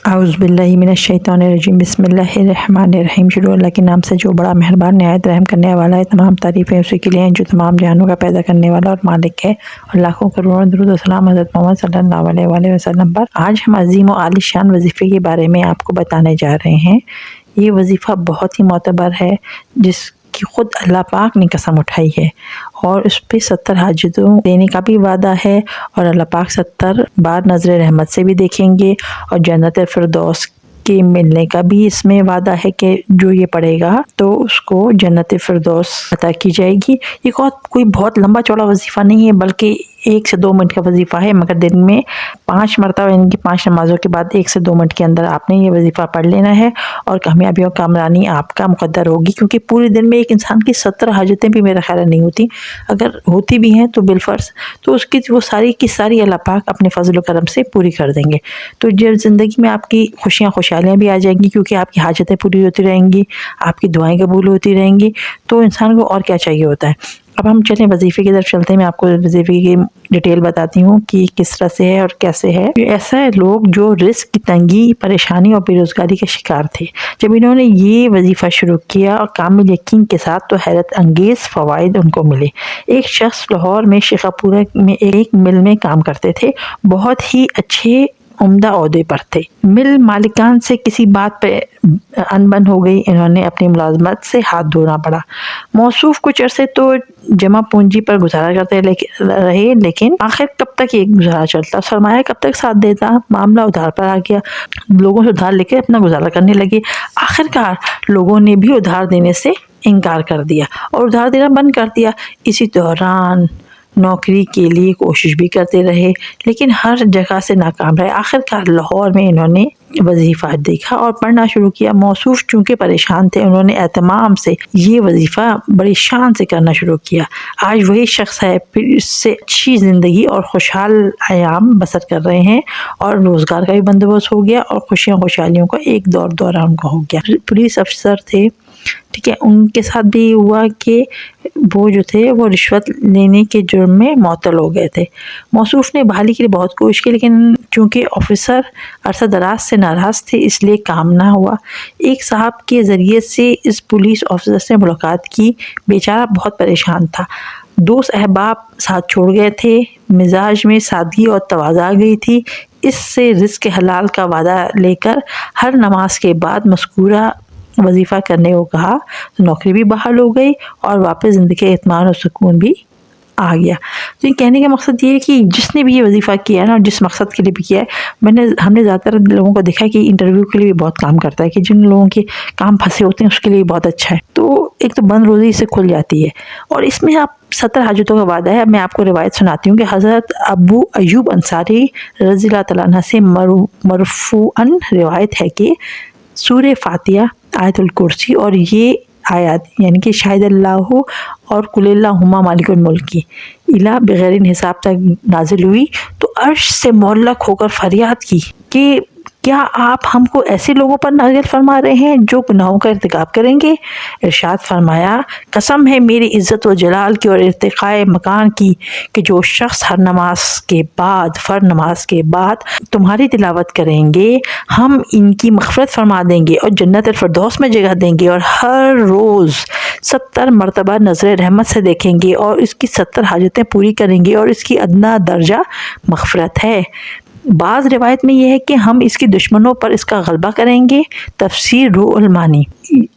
اعوذ باللہ من الشیطان الرجیم بسم اللہ الرحمن الرحیم۔ شروع اللہ کے نام سے جو بڑا مہربان نہایت رحم کرنے والا ہے۔ تمام تعریفیں اسی کے لیے ہیں جو تمام جہانوں کا پیدا کرنے والا اور مالک ہے، اور لاکھوں کروڑوں درود و سلام حضرت محمد صلی اللہ علیہ وآلہ وسلم پر۔ آج ہم عظیم و عالی شان وظیفے کے بارے میں آپ کو بتانے جا رہے ہیں۔ یہ وظیفہ بہت ہی معتبر ہے، جس کی خود اللہ پاک نے قسم اٹھائی ہے، اور اس پہ 70 حاجتوں دینے کا بھی وعدہ ہے، اور اللہ پاک 70 بار نظر رحمت سے بھی دیکھیں گے، اور جنت فردوس کے ملنے کا بھی اس میں وعدہ ہے کہ جو یہ پڑھے گا تو اس کو جنت فردوس عطا کی جائے گی۔ یہ کوئی بہت لمبا چوڑا وظیفہ نہیں ہے، بلکہ 1 سے 2 منٹ کا وظیفہ ہے، مگر دن میں 5 مرتبہ یعنی کہ 5 نمازوں کے بعد 1 سے 2 منٹ کے اندر آپ نے یہ وظیفہ پڑھ لینا ہے، اور کامیابی اور کامرانی آپ کا مقدر ہوگی۔ کیونکہ پورے دن میں ایک انسان کی 70 حاجتیں بھی میرا خیال نہیں ہوتی، اگر ہوتی بھی ہیں تو بالفرض تو اس کی وہ ساری کی ساری اللہ پاک اپنے فضل و کرم سے پوری کر دیں گے۔ تو جب زندگی میں آپ کی خوشیاں خوشحالیاں بھی آ جائیں گی، کیونکہ آپ کی حاجتیں پوری ہوتی رہیں گی، آپ کی دعائیں قبول ہوتی رہیں گی، تو انسان کو اور کیا چاہیے ہوتا ہے۔ اب ہم چلیں وظیفے کی طرف چلتے ہیں۔ میں آپ کو وظیفے کی ڈیٹیل بتاتی ہوں کہ کس طرح سے ہے اور کیسے ہے۔ ایسا ہے لوگ جو رزق کی تنگی، پریشانی اور بے روزگاری کے شکار تھے، جب انہوں نے یہ وظیفہ شروع کیا اور کامل یقین کے ساتھ، تو حیرت انگیز فوائد ان کو ملے۔ ایک شخص لاہور میں شیخا پورہ میں ایک مل میں کام کرتے تھے، بہت ہی اچھے عمدہ عہدے پر تھے۔ مل مالکان سے کسی بات پہ انبن ہو گئی، انہوں نے اپنی ملازمت سے ہاتھ دھونا پڑا۔ موصوف کچھ عرصے تو جمع پونجی پر گزارا کرتے رہے، لیکن آخر کب تک یہ گزارا چلتا، سرمایہ کب تک ساتھ دیتا، معاملہ ادھار پر آ گیا، لوگوں سے ادھار لے کے اپنا گزارا کرنے لگے۔ آخرکار لوگوں نے بھی ادھار دینے سے انکار کر دیا اور ادھار دینا بند کر دیا۔ اسی دوران نوکری کے لیے کوشش بھی کرتے رہے، لیکن ہر جگہ سے ناکام رہے۔ آخرکار لاہور میں انہوں نے وظیفہ دیکھا اور پڑھنا شروع کیا۔ موصوف چونکہ پریشان تھے، انہوں نے اہتمام سے یہ وظیفہ بڑی شان سے کرنا شروع کیا۔ آج وہی شخص ہے، پھر اس سے اچھی زندگی اور خوشحال ایام بسر کر رہے ہیں، اور روزگار کا بھی بندوبست ہو گیا، اور خوشیاں خوشحالیوں کا ایک دورہ ان کا ہو گیا۔ پولیس افسر تھے، ٹھیک ہے، ان کے ساتھ بھی ہوا کہ وہ جو تھے وہ رشوت لینے کے جرم میں معطل ہو گئے تھے۔ موصوف نے بحالی کے لیے بہت کوشش کی، لیکن چونکہ آفیسر عرصہ دراز سے ناراض تھے، اس لیے کام نہ ہوا۔ ایک صاحب کے ذریعے سے اس پولیس افسر سے ملاقات کی، بیچارہ بہت پریشان تھا۔ دوست احباب ساتھ چھوڑ گئے تھے، مزاج میں سادگی اور تواضع آ گئی تھی۔ اس سے رزق حلال کا وعدہ لے کر ہر نماز کے بعد مذکورہ وظیفہ کرنے کو کہا، تو نوکری بھی بحال ہو گئی، اور واپس زندگی اطمینان اور سکون بھی آ گیا۔ تو یہ کہنے کا مقصد یہ ہے کہ جس نے بھی یہ وظیفہ کیا ہے نا، اور جس مقصد کے لیے بھی کیا ہے، ہم نے زیادہ تر لوگوں کو دیکھا کہ انٹرویو کے لیے بھی بہت کام کرتا ہے، کہ جن لوگوں کے کام پھنسے ہوتے ہیں اس کے لیے بہت اچھا ہے۔ تو ایک تو بند روزی سے کھل جاتی ہے، اور اس میں آپ 70 حاجتوں کا وعدہ ہے۔ اب میں آپ کو روایت سناتی ہوں کہ حضرت ابو ایوب انصاری رضی اللہ تعالیٰ عنہ سے مرفوعاً روایت ہے کہ سورہ فاتحہ، آیت الکرسی اور یہ آیات یعنی کہ شاہد اللہ اور قل اللہم مالک الملک کی الہ بغیر حساب تک نازل ہوئی، تو عرش سے معلق ہو کر فریاد کی کہ کیا آپ ہم کو ایسے لوگوں پر نازل فرما رہے ہیں جو گناہوں کا ارتکاب کریں گے؟ ارشاد فرمایا، قسم ہے میری عزت و جلال کی اور ارتقاء مکان کی کہ جو شخص ہر نماز کے بعد، فرض نماز کے بعد تمہاری تلاوت کریں گے، ہم ان کی مغفرت فرما دیں گے اور جنت الفردوس میں جگہ دیں گے، اور ہر روز 70 مرتبہ نظر رحمت سے دیکھیں گے، اور اس کی 70 حاجتیں پوری کریں گے، اور اس کی ادنا درجہ مغفرت ہے۔ بعض روایت میں یہ ہے کہ ہم اس کی دشمنوں پر اس کا غلبہ کریں گے۔ تفسیر روح المانی،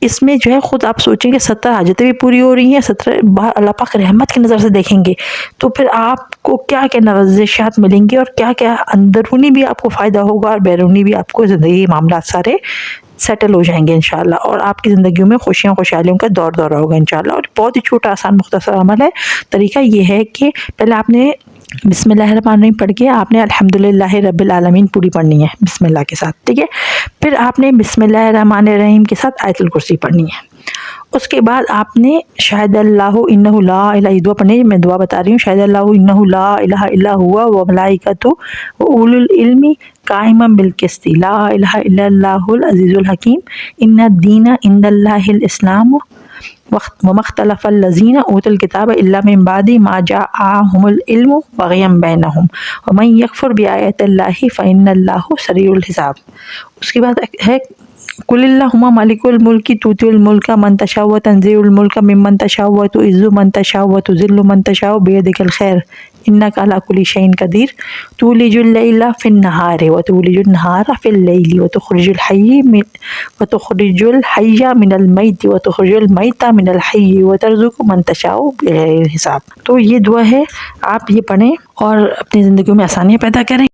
اس میں جو ہے خود آپ سوچیں کہ 70 حاجتیں بھی پوری ہو رہی ہیں، 70 بار اللہ پاک رحمت کی نظر سے دیکھیں گے، تو پھر آپ کو کیا کیا نوازشات ملیں گے، اور کیا کیا اندرونی بھی آپ کو فائدہ ہوگا، اور بیرونی بھی آپ کو زندگی کے معاملات سارے سیٹل ہو جائیں گے انشاءاللہ، اور آپ کی زندگیوں میں خوشیاں خوشحالیوں کا دورہ ہوگا انشاءاللہ۔ اور بہت ہی چھوٹا آسان مختصر عمل ہے۔ طریقہ یہ ہے کہ پہلے آپ نے بسم اللہ الرحمن الرحیم پڑھ کے آپ نے الحمدللہ رب العالمین پوری پڑھنی ہے بسم اللہ کے ساتھ، ٹھیک ہے۔ پھر آپ نے بسم اللہ الرحمن الرحیم کے ساتھ آیت الکرسی پڑھنی ہے۔ اس کے بعد آپ نے شاہد اللہ انہ لا الہ، دعا پڑھنی ہے، میں دعا بتا رہی ہوں، شاہد اللہ انہ لا الہ الا ہوا وملائکتہ واولو العلم قائما بالقسط لا الہ الا اللہ العزیز الحکیم ان الدین عند اللہ الاسلام وَمَا اخْتَلَفَ الَّذِينَ أُوتُوا الْكِتَابَ إِلَّا مِن بَعْدِ مَا جَاءَهُمُ الْعِلْمُ بَغْيًا بَيْنَهُم وَمَن يَكْفُرْ بِآيَاتِ اللَّهِ فَإِنَّ اللَّهَ سَرِيعُ الْحِسَابِ۔ اس کے بعد ہے قُلِ اللَّهُمَّ مَالِكَ الْمُلْكِ تُؤْتِي الْمُلْكَ مَن تَشَاءُ وَتَنزِعُ الْمُلْكَ مِمَّن تَشَاءُ وَتُعِزُّ مَن تَشَاءُ وَتُذِلُّ مَن تَشَاءُ بِيَدِكَ الْخَيْرُ إِنَّكَ عَلَى كُلِّ شَيْءٍ قَدِيرٌ تُولِجُ اللَّيْلَ فِي النَّهَارِ وَتُولِجُ النَّهَارَ فِي اللَّيْلِ وَتُخْرِجُ الْحَيَّ مِنَ الْمَيِّتِ وَتُخْرِجُ الْمَيِّتَ مِنَ الْحَيِّ وَتَرْزُقُ مَن تَشَاءُ بِغَيْرِ حساب۔ تو یہ دعا ہے، آپ یہ پڑھیں اور اپنی زندگیوں میں آسانیاں پیدا کریں۔